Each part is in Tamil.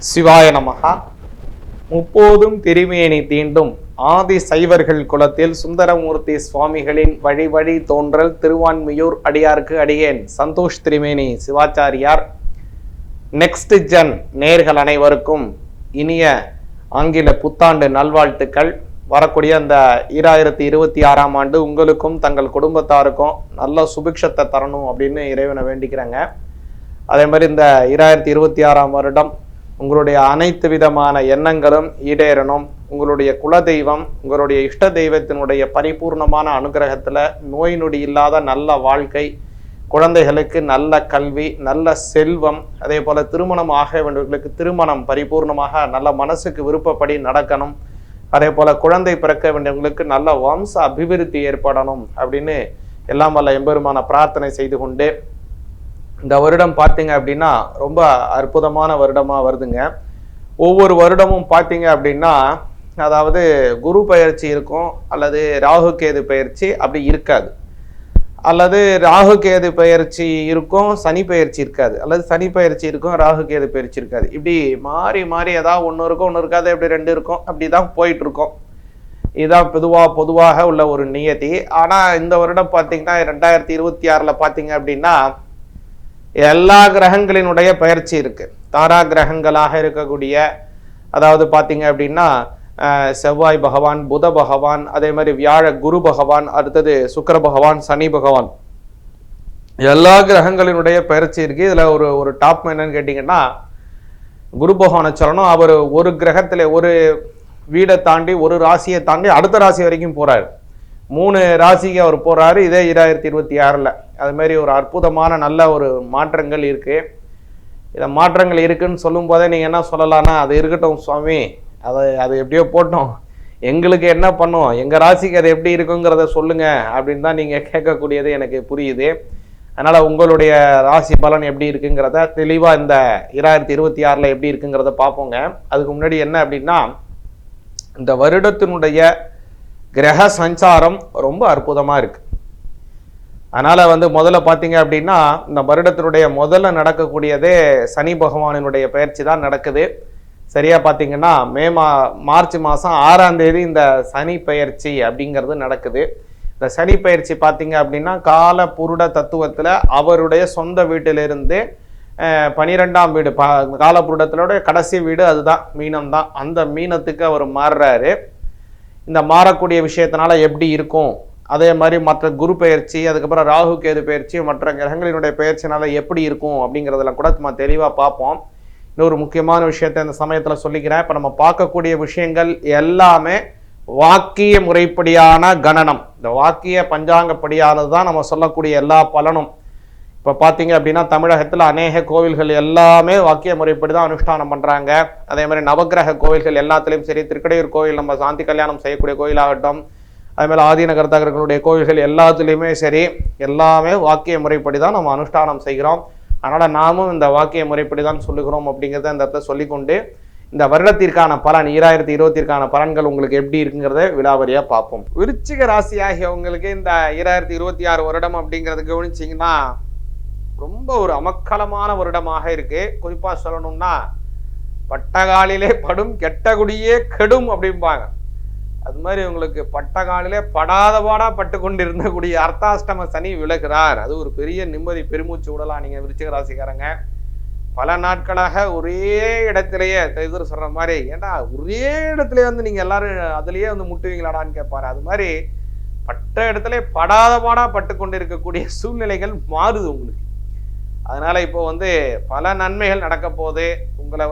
சிவாய நமகா. முப்போதும் திருமேனி தீண்டும் ஆதி சைவர்கள் குலத்தில் சுந்தரமூர்த்தி சுவாமிகளின் வழி வழி தோன்றல் திருவான்மியூர் அடியார்க்கு அடியேன் சந்தோஷ் திருமேனி சிவாச்சாரியார். நெக்ஸ்ட் ஜென் நேர்கள் அனைவருக்கும் இனிய ஆங்கில புத்தாண்டு நல்வாழ்த்துக்கள். வரக்கூடிய அந்த 2026ஆம் ஆண்டு உங்களுக்கும் தங்கள் குடும்பத்தாருக்கும் நல்ல சுபிக்ஷத்தை தரணும் அப்படின்னு இறைவனை வேண்டிக்கிறாங்க. அதே மாதிரி இந்த 2026ஆம் வருடம் உங்களுடைய அனைத்து விதமான எண்ணங்களும் ஈடேறணும். உங்களுடைய குலதெய்வம், உங்களுடைய இஷ்ட தெய்வத்தினுடைய பரிபூர்ணமான அனுகிரகத்தில் நோய் நொடி இல்லாத நல்ல வாழ்க்கை, குழந்தைகளுக்கு நல்ல கல்வி, நல்ல செல்வம், அதே போல் திருமணம் ஆக வேண்டியவர்களுக்கு திருமணம் பரிபூர்ணமாக நல்ல மனசுக்கு விருப்பப்படி நடக்கணும். அதே போல் குழந்தை பிறக்க வேண்டியவங்களுக்கு நல்ல வம்ச அபிவிருத்தி ஏற்படணும் அப்படின்னு எல்லாம் வல்ல எம்பெருமான பிரார்த்தனை செய்து கொண்டு இந்த வருடம் பார்த்தீங்க அப்படின்னா ரொம்ப அற்புதமான வருடமாக வருதுங்க. ஒவ்வொரு வருடமும் பார்த்தீங்க அப்படின்னா அதாவது குரு பயிற்சி இருக்கும், அல்லது ராகு கேது பயிற்சி அப்படி இருக்காது, அல்லது ராகு கேது பயிற்சி இருக்கும் சனி பயிற்சி இருக்காது, அல்லது சனி பயிற்சி இருக்கும் ராகு கேது பயிற்சி இருக்காது. இப்படி மாறி மாறி ஏதாவது ஒன்று இருக்கும் ஒன்று இருக்காது, இப்படி ரெண்டு இருக்கும், அப்படி தான் போயிட்டு இருக்கோம். இதுதான் பொதுவாக உள்ள ஒரு நியதி. ஆனால் இந்த வருடம் பார்த்தீங்கன்னா 2026 பார்த்தீங்க அப்படின்னா எல்லா கிரகங்களினுடைய பயிற்சி இருக்கு. தாரா கிரகங்களாக இருக்கக்கூடிய அதாவது பார்த்தீங்க அப்படின்னா செவ்வாய் பகவான், புத பகவான், அதே மாதிரி குரு பகவான், அடுத்தது சுக்கிர பகவான், சனி பகவான், எல்லா கிரகங்களினுடைய பயிற்சி இருக்கு. இதுல ஒரு டாப் என்னன்னு கேட்டீங்கன்னா குரு பகவானை சொல்லணும். அவர் ஒரு கிரகத்துல ஒரு வீடை தாண்டி ஒரு ராசியை தாண்டி அடுத்த ராசி வரைக்கும் போறாரு. 3 ராசிக்கு அவர் போறாரு. இதே 2026 அது மாதிரி ஒரு அற்புதமான நல்ல ஒரு மாற்றங்கள் இருக்கு. இதை மாற்றங்கள் இருக்குன்னு சொல்லும் போதே நீங்க என்ன சொல்லலாம்னா, அது இருக்கட்டும் சுவாமி, அது எப்படியோ போட்டோம், எங்களுக்கு என்ன பண்ணும், எங்க ராசிக்கு அது எப்படி இருக்குங்கிறத சொல்லுங்க அப்படின்னு தான் நீங்க கேட்கக்கூடியது எனக்கு புரியுது. அதனால உங்களுடைய ராசி பலன் எப்படி இருக்குங்கிறத தெளிவா இந்த 2026 எப்படி இருக்குங்கிறத பார்ப்போங்க. அதுக்கு முன்னாடி என்ன அப்படின்னா, இந்த வருடத்தினுடைய கிரக சஞ்சாரம் ரொம்ப அற்புதமா இருக்கு. அதனால முதல்ல பார்த்தீங்க அப்படின்னா இந்த வருடத்தினுடைய முதல்ல நடக்கக்கூடியதே சனி பகவானினுடைய பயிற்சி தான் நடக்குது. சரியா பார்த்தீங்கன்னா மார்ச் மாதம் 6ஆம் தேதி இந்த சனி பயிற்சி அப்படிங்கிறது நடக்குது. இந்த சனி பயிற்சி பார்த்தீங்க அப்படின்னா கால புருட தத்துவத்தில் அவருடைய சொந்த வீட்டிலிருந்து 12ஆம் வீடு காலபுருடத்தினுடைய கடைசி வீடு அதுதான் மீனம் தான். அந்த மீனத்துக்கு அவர் மாறுறாரு. இந்த மாறக்கூடிய விஷயத்தினால எப்படி இருக்கும், அதே மாதிரி மற்ற குரு பயிற்சி, அதுக்கப்புறம் ராகு கேது பயிற்சி, மற்ற கிரகங்களினுடைய பயிற்சினால எப்படி இருக்கும் அப்படிங்கிறதெல்லாம் கூட நம்ம தெளிவாக பார்ப்போம். இன்னொரு முக்கியமான விஷயத்தை இந்த சமயத்தில் சொல்லிக்கிறேன். இப்போ நம்ம பார்க்கக்கூடிய விஷயங்கள் எல்லாமே வாக்கிய முறைப்படியான கணனம், இந்த வாக்கிய பஞ்சாங்கப்படியானது தான் நம்ம சொல்லக்கூடிய எல்லா பலனும். இப்போ பார்த்தீங்க அப்படின்னா தமிழகத்தில் அநேக கோவில்கள் எல்லாமே வாக்கிய முறைப்படி தான் அனுஷ்டானம் பண்ணுறாங்க. அதே மாதிரி நவகிரக கோவில்கள் எல்லாத்துலேயும் சரி, திருக்கடையூர் கோவில் நம்ம சாந்தி கல்யாணம் செய்யக்கூடிய கோயிலாகட்டும், அதே மாதிரி ஆதீனகர்த்தர்களுடைய கோவில்கள் எல்லாத்துலேயுமே சரி, எல்லாமே வாக்கிய முறைப்படி தான் நம்ம அனுஷ்டானம் செய்கிறோம். அதனால் நாமும் இந்த வாக்கிய முறைப்படி தான் சொல்லுகிறோம் அப்படிங்கிறத இந்த இடத்துல சொல்லிக்கொண்டு இந்த வருடத்திற்கான பலன் 2020ற்கான பலன்கள் உங்களுக்கு எப்படி இருக்குங்கிறத விலாவரியாக பார்ப்போம். விருச்சிக ராசியாகிய உங்களுக்கு இந்த 2026 வருடம் அப்படிங்கிறது கவனிச்சிங்கன்னா ரொம்ப ஒரு அமக்கலமான வருடமாக இருக்கு. குறிப்பா சொல்லணும்னா பட்டகாலிலே படும் கெட்டகுடியே கெடும் அப்படிம்பாங்க. அது மாதிரி உங்களுக்கு பட்டகாலிலே படாத பாடா பட்டு கொண்டிருந்தக்கூடிய அர்த்தாஷ்டம சனி விலகுறார். அது ஒரு பெரிய நிம்மதி, பெருமூச்சு விடலாம். நீங்க விருச்சிக ராசிக்காரங்க பல நாட்களாக ஒரே இடத்திலேயே எதிர் சொல்ற மாதிரி, ஏன்னா ஒரே இடத்துல நீங்க எல்லாரும் அதுலயே முட்டுவீங்களாடான்னு கேட்பாரு. அது மாதிரி பட்ட இடத்துல படாத பாடா பட்டு கொண்டு இருக்கக்கூடிய சூழ்நிலைகள் மாறுது உங்களுக்கு. அதனால இப்போ பல நன்மைகள் நடக்க போது. உங்களை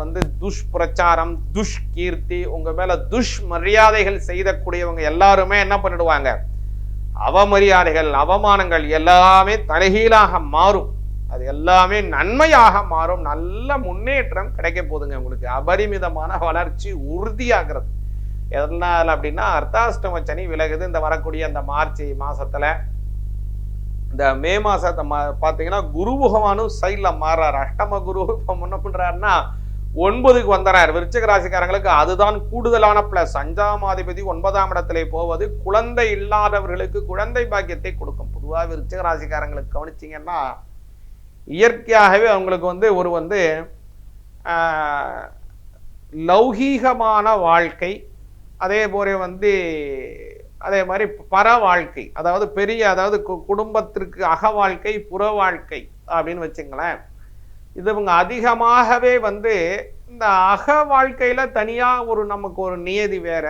துஷ்பிரச்சாரம், துஷ்கீர்த்தி, உங்க மேல மரியாதைகள் செய்யக்கூடியவங்க எல்லாருமே என்ன பண்ணிடுவாங்க, அவமரியாதைகள், அவமானங்கள் எல்லாமே தலைகீழாக மாறும். அது எல்லாமே நன்மையாக மாறும். நல்ல முன்னேற்றம் கிடைக்க போதுங்க. உங்களுக்கு அபரிமிதமான வளர்ச்சி உறுதியாகிறது. எதனால அப்படின்னா அர்த்தாஷ்டம சனி விலகுது. இந்த வரக்கூடிய அந்த மார்ச் மாசத்துல இந்த மே மாசத்தை பார்த்தீங்கன்னா குரு பகவானும் சைட்ல மாறுறாரு. அஷ்டம குரு இப்போ என்ன பண்றாருன்னா 9க்கு வந்துறாரு. விருச்சிக ராசிக்காரங்களுக்கு அதுதான் கூடுதலான பிளஸ். 5ஆம் அதிபதி 9ஆம் இடத்திலே போவது குழந்தை இல்லாதவர்களுக்கு குழந்தை பாக்கியத்தை கொடுக்கும். பொதுவாக விருச்சிக ராசிக்காரங்களுக்கு கவனிச்சிங்கன்னா இயற்கையாகவே அவங்களுக்கு ஒரு லௌகீகமான வாழ்க்கை, அதே போல அதே மாதிரி பர வாழ்க்கை, அதாவது பெரிய, அதாவது குடும்பத்திற்கு அக வாழ்க்கை, புற வாழ்க்கை அப்படின்னு வச்சுங்களேன். இது இவங்க அதிகமாகவே இந்த அக வாழ்க்கையில தனியா நமக்கு ஒரு நியதி வேற,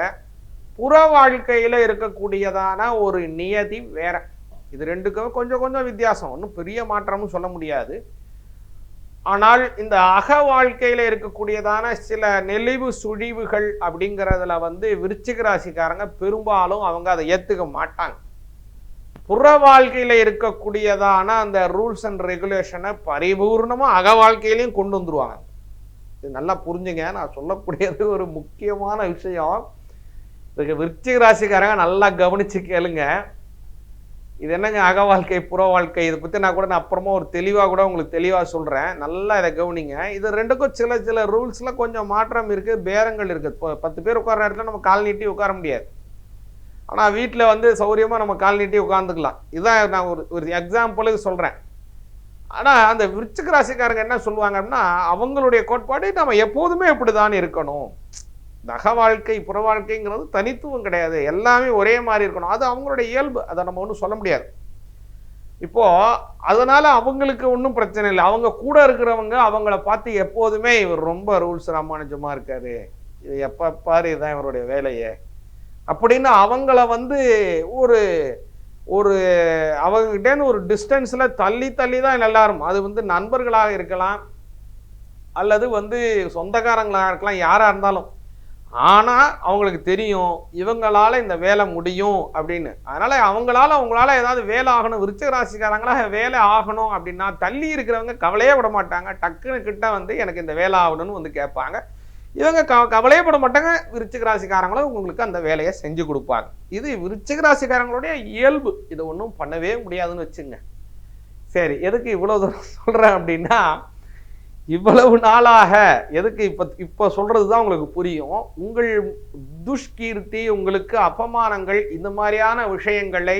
புற வாழ்க்கையில இருக்கக்கூடியதான ஒரு நியதி வேற. இது ரெண்டுக்கும் கொஞ்சம் கொஞ்சம் வித்தியாசம், ஒன்றும் பெரிய மாற்றமும் சொல்ல முடியாது. ஆனால் இந்த அக வாழ்க்கையில இருக்கக்கூடியதான சில நெளிவு சுழிவுகள் அப்படிங்கிறதுல விருச்சிக ராசிக்காரங்க பெரும்பாலும் அவங்க அதை ஏத்துக்க மாட்டாங்க. புற வாழ்க்கையில இருக்கக்கூடியதான அந்த ரூல்ஸ் அண்ட் ரெகுலேஷனை பரிபூர்ணமா அக வாழ்க்கையிலையும் கொண்டு வந்துருவாங்க. இது நல்லா புரிஞ்சுங்க, நான் சொல்லக்கூடியது ஒரு முக்கியமான விஷயம். இதுக்கு விருச்சிக ராசிக்காரங்க நல்லா கவனிச்சு கேளுங்க. இது என்னங்க அக வாழ்க்கை புற வாழ்க்கை, இதை பற்றி நான் அப்புறமா ஒரு தெளிவாக கூட உங்களுக்கு தெளிவாக சொல்கிறேன், நல்லா இதை கவனிங்க. இது ரெண்டுக்கும் சில ரூல்ஸில் கொஞ்சம் மாற்றம் இருக்குது, பேரங்கள் இருக்குது. இப்போ 10 பேர் உட்கார இடத்துல நம்ம கால் நீட்டி உட்கார முடியாது. ஆனால் வீட்டில் சௌரியமாக நம்ம கால் நீட்டி உட்காந்துக்கலாம். இதுதான் நான் ஒரு எக்ஸாம்பிளுக்கு சொல்கிறேன். ஆனால் அந்த விருச்சிக ராசிக்காரங்க என்ன சொல்லுவாங்க அப்படின்னா, அவங்களுடைய கோட்பாடு நம்ம எப்போதுமே இப்படி தான் இருக்கணும். அக வாழ்க்கை புற வாழ்க்கைங்கிறது தனித்துவம் கிடையாது, எல்லாமே ஒரே மாதிரி இருக்கணும். அது அவங்களுடைய இயல்பு, அதை நம்ம ஒன்றும் சொல்ல முடியாது. இப்போ அதனால அவங்களுக்கு ஒன்றும் பிரச்சனை இல்லை. அவங்க கூட இருக்கிறவங்க அவங்கள பார்த்து எப்போதுமே இவர் ரொம்ப ரூல்ஸ் ராமானுஜமா இருக்காரு, இது எப்ப பாரு இதுதான் இவருடைய வேலையே அப்படின்னு அவங்கள ஒரு ஒரு அவங்ககிட்டேருந்து ஒரு டிஸ்டன்ஸ்ல தள்ளி தான் எல்லாரும், அது நண்பர்களாக இருக்கலாம் அல்லது சொந்தக்காரங்களாக இருக்கலாம், யாரா இருந்தாலும். ஆனா அவங்களுக்கு தெரியும் இவங்களால இந்த வேலை முடியும் அப்படின்னு. அதனால அவங்களால ஏதாவது வேலை ஆகணும், விருச்சிக ராசிக்காரங்களாக வேலை ஆகணும் அப்படின்னா தள்ளி இருக்கிறவங்க கவலையே விட மாட்டாங்க. டக்குன்னு கிட்ட எனக்கு இந்த வேலை ஆகணும்னு கேட்பாங்க. இவங்க கவலையே பட மாட்டாங்க, விருச்சிக ராசிக்காரங்களும் உங்களுக்கு அந்த வேலையை செஞ்சு கொடுப்பாங்க. இது விருச்சிக ராசிக்காரங்களுடைய இயல்பு, இதை ஒன்றும் பண்ணவே முடியாதுன்னு வச்சுங்க. சரி, எதுக்கு இவ்வளவு தூரம் சொல்றேன் அப்படின்னா, இவ்வளவு நாளாக எதுக்கு இப்ப சொல்றதுதான் உங்களுக்கு புரியும். உங்கள் துஷ்கீர்த்தி, உங்களுக்கு அபமானங்கள், இந்த மாதிரியான விஷயங்களை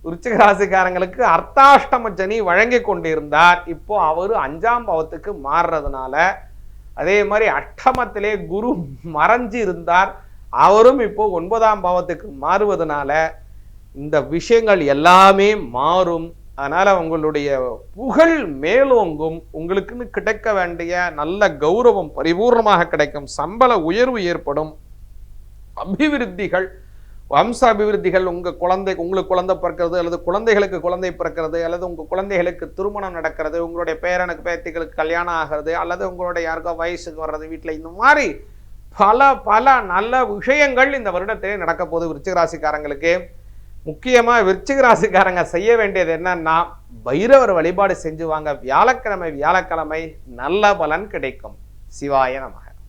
விருச்சிக ராசிக்காரங்களுக்கு அர்த்தாஷ்டம சனி வழங்கி கொண்டிருந்தார். இப்போ அவரு 5ஆம் பாவத்துக்கு மாறுறதுனால, அதே மாதிரி அஷ்டமத்திலே குரு மறைஞ்சு இருந்தார், அவரும் இப்போ 9ஆம் பாவத்துக்கு மாறுவதனால இந்த விஷயங்கள் எல்லாமே மாறும். அதனால உங்களுடைய புகழ் மேலோங்கும், உங்களுக்குன்னு கிடைக்க வேண்டிய நல்ல கௌரவம் பரிபூர்ணமாக கிடைக்கும், சம்பள உயர்வு ஏற்படும், அபிவிருத்திகள், வம்ச அபிவிருத்திகள், உங்களுக்கு குழந்தை பிறக்கிறது, அல்லது குழந்தைகளுக்கு குழந்தை பிறக்கிறது, அல்லது உங்க குழந்தைகளுக்கு திருமணம் நடக்கிறது, உங்களுடைய பேரனுக்கு பேத்திகளுக்கு கல்யாணம் ஆகிறது, அல்லது உங்களுடைய யாருக்கோ வயசுக்கு வர்றது வீட்டில், இந்த மாதிரி பல நல்ல விஷயங்கள் இந்த வருடத்திலே நடக்க போகுது விருச்சிக ராசிக்காரங்களுக்கு. முக்கியமா விருச்சிக ராசிக்காரங்க செய்ய வேண்டியது என்னன்னா, பைரவர் வழிபாடு செஞ்சுவாங்க. வியாழக்கிழமை நல்ல பலன் கிடைக்கும். சிவாய நமः.